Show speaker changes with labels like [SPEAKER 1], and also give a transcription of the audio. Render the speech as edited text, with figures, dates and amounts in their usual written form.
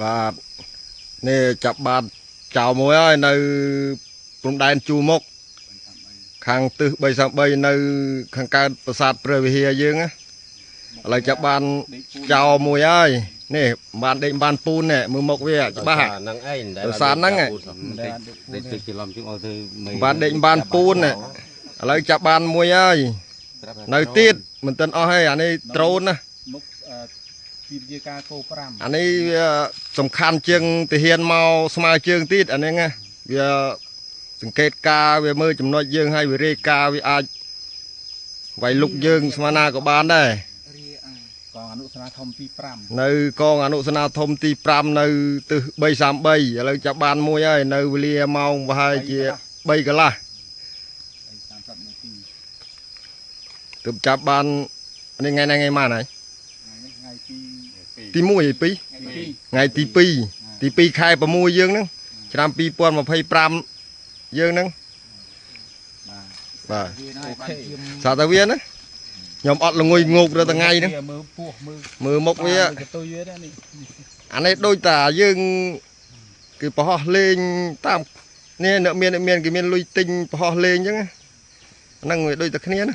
[SPEAKER 1] បាទនេះចាប់បានចៅមួយហើយនៅព្រំដែនជួរមុខខាងទិស333នៅខាងកើតប្រាសាទព្រះវិហារយើងណាឥឡូវចាប់បានចៅមួយហើយនេះបានដេកបានពូននេះមើលមុខវាច្បាស់
[SPEAKER 2] ហ្នឹងឯង
[SPEAKER 1] ប្រាសាទហ្នឹង
[SPEAKER 2] ដេកច្រឡំជាងឲ្យទៅ
[SPEAKER 1] បានដេកបានពូននេះឥឡូវចាប់បានមួយហើយនៅទៀតមិនទាន់អស់ទេអានេះដ្រូនណា
[SPEAKER 3] មុខពីវិជាការគោ5
[SPEAKER 1] អានេះវាសំខាន់ជាងទាហានមកស្មើជើងទៀតអានេះណាវាសង្កេតការវាមើលចំណុចយើងឲ្យវារេការវាអាចវាយលុកយើងស្មើណាក៏បានដែរ
[SPEAKER 3] កងអនុសនាធំទី5
[SPEAKER 1] នៅកងអនុសនាធំទី5នៅទិស333ឥឡូវចាប់បានមួយហើយនៅវេលាម៉ោងប្រហែលជា3កន្លះទើបចាប់បាននេះថ្ងៃណាថ្ងៃម៉ានហើយ
[SPEAKER 3] ថ្ងៃ
[SPEAKER 1] ទី1 2ថ្ងៃទី2ខែ6យើងហ្នឹងឆ្នាំ2025យើងហ្នឹងបាទសាតាវាណាខ្ញុំអត់ល្ងុយងោករាល់ថ្ងៃហ្នឹង
[SPEAKER 3] មើលពោះ
[SPEAKER 1] មើលមុខវាអានេះដូចតាយើងគឺប្រហោះលេងតាមនេះអ្នកមានគេមានលុយទិញប្រហោះលេងអញ្ចឹងហ្នឹងវាដូចតែគ្នាណា